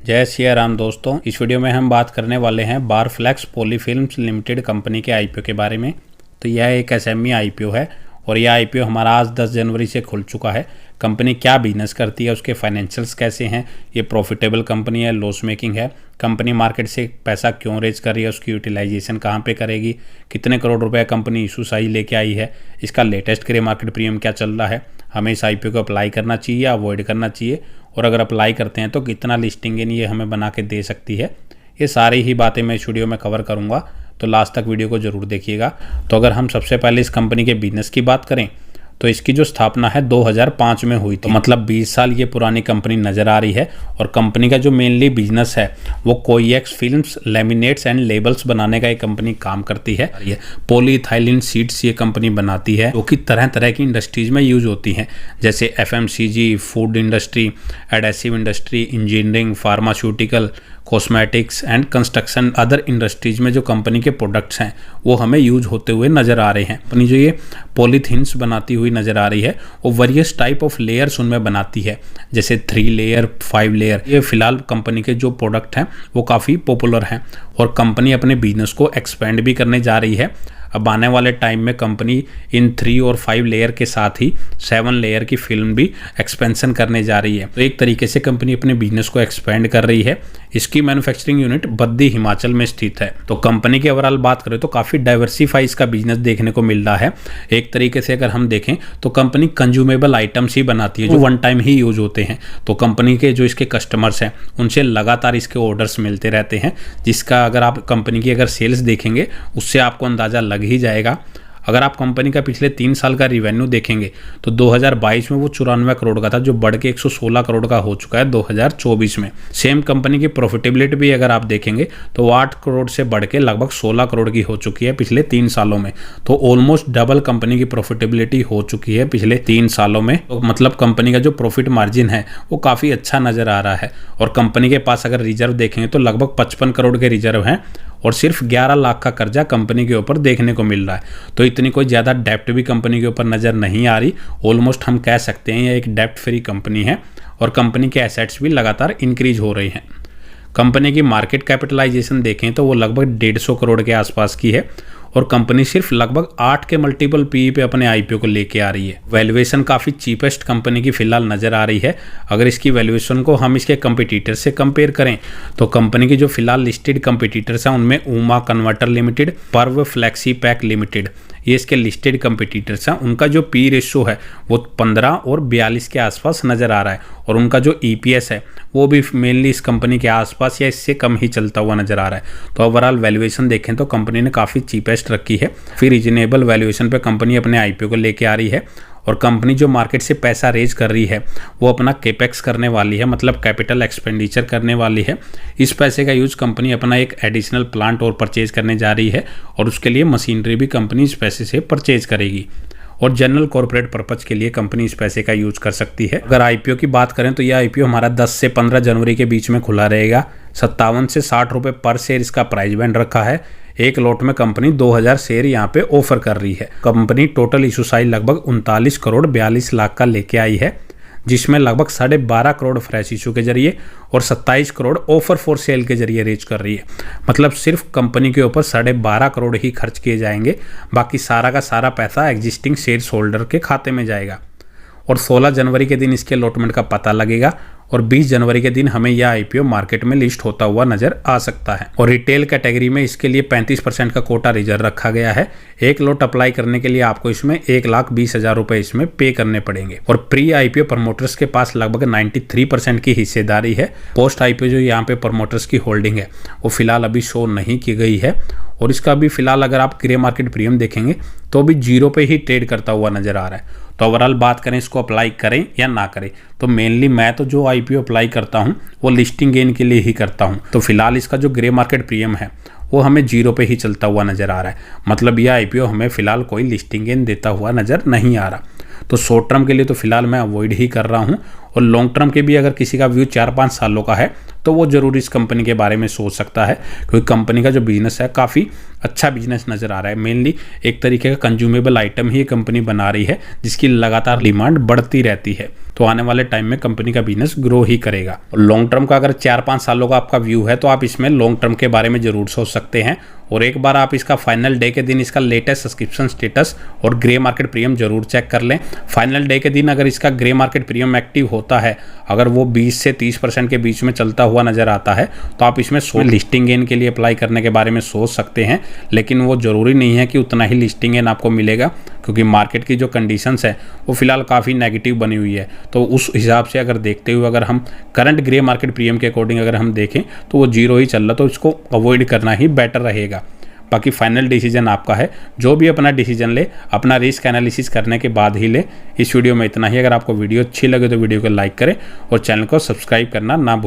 जय सिया राम दोस्तों, इस वीडियो में हम बात करने वाले हैं बारफ्लेक्स पॉलीफिल्म्स लिमिटेड कंपनी के आईपीओ के बारे में। तो यह एक एसएमई आईपीओ है और यह आईपीओ हमारा आज 10 जनवरी से खुल चुका है। कंपनी क्या बिजनेस करती है, उसके फाइनेंशियल्स कैसे हैं, ये प्रॉफिटेबल कंपनी है, लॉस मेकिंग है, कंपनी मार्केट से पैसा क्यों रेज कर रही है, उसकी यूटिलाइजेशन कहाँ पे करेगी, कितने करोड़ रुपए कंपनी इशू साइज लेके आई है, इसका लेटेस्ट ग्रे मार्केट प्रीमियम क्या चल रहा है, हमें इस आईपीओ को अप्लाई करना चाहिए या अवॉइड करना चाहिए, और अगर अप्लाई करते हैं तो कितना लिस्टिंग इन ये हमें बना के दे सकती है। ये सारी ही बातें मैं इस वीडियो में कवर करूँगा, तो लास्ट तक वीडियो को ज़रूर देखिएगा। तो अगर हम सबसे पहले इस कंपनी के बिजनेस की बात करें तो इसकी जो स्थापना है 2005 में हुई थी, मतलब 20 साल ये पुरानी कंपनी नज़र आ रही है। और कंपनी का जो मेनली बिजनेस है वो कोईएक्स फिल्म्स, लेमिनेट्स एंड लेबल्स बनाने का ये कंपनी काम करती है। ये पॉलीइथाइलिन शीट्स ये कंपनी बनाती है जो कि तरह तरह की इंडस्ट्रीज में यूज होती हैं, जैसे FMCG, food industry, adhesive industry, engineering, pharmaceutical, cosmetics and construction, other industries में जो कंपनी के प्रोडक्ट्स हैं वो हमें यूज होते हुए नज़र आ रहे हैं। कंपनी जो ये पॉलीथीन्स बनाती हुई नज़र आ रही है वो वेरियस टाइप ऑफ लेयर्स उनमें बनाती है, जैसे 3 लेयर, 5 लेयर। ये फिलहाल कंपनी के जो प्रोडक्ट हैं वो काफ़ी पॉपुलर हैं और कंपनी अपने बिजनेस को एक्सपेंड भी करने जा रही है। अब आने वाले टाइम में कंपनी इन 3 और 5 लेयर के साथ ही 7 लेयर की फिल्म भी एक्सपेंशन करने जा रही है। तो एक तरीके से कंपनी अपने बिजनेस को एक्सपेंड कर रही है। इसकी मैन्युफैक्चरिंग यूनिट बद्दी हिमाचल में स्थित है। तो कंपनी की ओवरऑल बात करें तो काफ़ी डाइवर्सिफाई इसका बिजनेस देखने को मिल रहा है। एक तरीके से अगर हम देखें तो कंपनी कंज्यूमेबल आइटम्स ही बनाती है जो वन टाइम ही यूज होते हैं। तो कंपनी के जो इसके कस्टमर्स हैं उनसे लगातार इसके ऑर्डर्स मिलते रहते हैं, जिसका अगर आप कंपनी की अगर सेल्स देखेंगे उससे आपको अंदाज़ा लग ही जाएगा। अगर आप कंपनी का पिछले 3 साल का रिवेन्यू देखेंगे तो 2022 में वो 94 करोड़ का था, जो बढ़ के 116 करोड़ का हो चुका है 2024 में। सेम कंपनी की प्रॉफिटेबिलिटी भी अगर आप देखेंगे तो 8 करोड़ से बढ़ के लगभग 16 करोड़ की हो चुकी है पिछले 3 सालों में। तो ऑलमोस्ट डबल कंपनी की प्रॉफिटेबिलिटी हो चुकी है पिछले 3 सालों में। तो मतलब कंपनी का जो प्रॉफिट मार्जिन है वो काफ़ी अच्छा नज़र आ रहा है। और कंपनी के पास अगर रिजर्व देखेंगे तो लगभग 55 करोड़ के रिजर्व हैं और सिर्फ 11 लाख का कर्जा कंपनी के ऊपर देखने को मिल रहा है। तो इतनी कोई ज़्यादा डेप्ट भी कंपनी के ऊपर नज़र नहीं आ रही। ऑलमोस्ट हम कह सकते हैं ये एक डेप्ट फ्री कंपनी है और कंपनी के एसेट्स भी लगातार इंक्रीज हो रही हैं। कंपनी की मार्केट कैपिटलाइजेशन देखें तो वो लगभग 150 करोड़ के आसपास की है और कंपनी सिर्फ लगभग 8 के मल्टीपल पीई पे अपने आईपीओ को लेके आ रही है। वैल्यूएशन काफ़ी चीपेस्ट कंपनी की फिलहाल नज़र आ रही है। अगर इसकी वैल्यूएशन को हम इसके कंपटीटर से कंपेयर करें तो कंपनी की जो फिलहाल लिस्टेड कंपटीटर्स हैं उनमें उमा कन्वर्टर लिमिटेड, पर्व फ्लेक्सी पैक लिमिटेड, ये इसके लिस्टेड कंपटीटर्स हैं। उनका जो पी रेशो है वो 15 और 42 के आसपास नज़र आ रहा है और उनका जो ईपीएस है वो भी मेनली इस कंपनी के आसपास या इससे कम ही चलता हुआ नज़र आ रहा है। तो ओवरऑल वैल्यूएशन देखें तो कंपनी ने काफ़ी चीपेस्ट रखी है। फिर रीजनेबल वैल्यूएशन पे कंपनी अपने आईपीओ को लेके आ रही है और कंपनी जो मार्केट से पैसा रेज कर रही है वो अपना केपेक्स करने वाली है, मतलब कैपिटल एक्सपेंडिचर करने वाली है। इस पैसे का यूज कंपनी अपना एक एडिशनल प्लांट और परचेज करने जा रही है और उसके लिए मशीनरी भी कंपनी इस पैसे से परचेज करेगी और जनरल कॉर्पोरेट पर्पज के लिए कंपनी इस पैसे का यूज कर सकती है। अगर आईपीओ की बात करें तो यह आईपीओ हमारा 10 से 15 जनवरी के बीच में खुला रहेगा। 57 से 60 रुपये पर शेयर इसका प्राइस बैंड रखा है। एक लॉट में कंपनी 2000 शेयर यहाँ पे ऑफर कर रही है। कंपनी टोटल इशू साइज लगभग 39 करोड़ 42 लाख का लेके आई है, जिसमें लगभग 12.5 करोड़ फ्रेश इशू के जरिए और 27 करोड़ ऑफर फॉर सेल के जरिए रेज कर रही है। मतलब सिर्फ कंपनी के ऊपर 12.5 करोड़ ही खर्च किए जाएंगे, बाकी सारा का सारा पैसा एग्जिस्टिंग शेयर्स होल्डर के खाते में जाएगा। और 16 जनवरी के दिन इसके अलॉटमेंट का पता लगेगा और 20 जनवरी के दिन हमें यह आईपीओ मार्केट में लिस्ट होता हुआ नजर आ सकता है। और रिटेल कैटेगरी में इसके लिए 35% का कोटा रिजर्व रखा गया है। एक लॉट अप्लाई करने के लिए आपको इसमें 1,20,000 रुपए इसमें पे करने पड़ेंगे। और प्री आईपीओ प्रमोटर्स के पास लगभग 93% की हिस्सेदारी है। पोस्ट आईपीओ जो यहाँ पे प्रमोटर्स की होल्डिंग है वो फिलहाल अभी शो नहीं की गई है और इसका भी फिलहाल अगर आप ग्रे मार्केट प्रीमियम देखेंगे तो भी 0 पे ही ट्रेड करता हुआ नजर आ रहा है। तो ओवरऑल बात करें इसको अप्लाई करें या ना करें, तो मेनली मैं तो जो आईपीओ अप्लाई करता हूं वो लिस्टिंग गेन के लिए ही करता हूं। तो फिलहाल इसका जो ग्रे मार्केट प्रीमियम है वो हमें 0 पे ही चलता हुआ नजर आ रहा है। मतलब यह आईपीओ हमें फिलहाल कोई लिस्टिंग गेन देता हुआ नजर नहीं आ रहा। तो शॉर्ट टर्म के लिए तो फिलहाल मैं अवॉइड ही कर रहा हूँ। और लॉन्ग टर्म के भी अगर किसी का व्यू 4-5 सालों का है तो वो जरूर इस कंपनी के बारे में सोच सकता है, क्योंकि कंपनी का जो बिजनेस है काफ़ी अच्छा बिजनेस नज़र आ रहा है। मेनली एक तरीके का कंज्यूमेबल आइटम ही ये कंपनी बना रही है जिसकी लगातार डिमांड बढ़ती रहती है, तो आने वाले टाइम में कंपनी का बिजनेस ग्रो ही करेगा। और लॉन्ग टर्म का अगर 4-5 सालों का आपका व्यू है तो आप इसमें लॉन्ग टर्म के बारे में जरूर सोच सकते हैं। और एक बार आप इसका फाइनल डे के दिन इसका लेटेस्ट सब्सक्रिप्शन स्टेटस और ग्रे मार्केट प्रीमियम जरूर चेक कर लें। फाइनल डे के दिन अगर इसका ग्रे मार्केट प्रीमियम एक्टिव होता है, अगर वो 20 से 30% के बीच में चलता हुआ नजर आता है तो आप इसमें लिस्टिंग गेन के लिए अप्लाई करने के बारे में सोच सकते हैं। लेकिन वो जरूरी नहीं है कि उतना ही लिस्टिंग गेन आपको मिलेगा, क्योंकि मार्केट की जो कंडीशंस है वो फिलहाल काफ़ी नेगेटिव बनी हुई है। तो उस हिसाब से अगर देखते हुए अगर हम करंट ग्रे मार्केट प्रीमियम के अकॉर्डिंग अगर हम देखें तो वो 0 ही चल रहा, तो इसको अवॉइड करना ही बेटर रहेगा। बाकी फाइनल डिसीजन आपका है, जो भी अपना डिसीजन ले अपना रिस्क एनालिसिस करने के बाद ही ले। इस वीडियो में इतना ही। अगर आपको वीडियो अच्छी लगे तो वीडियो को लाइक करें और चैनल को सब्सक्राइब करना ना भूलें।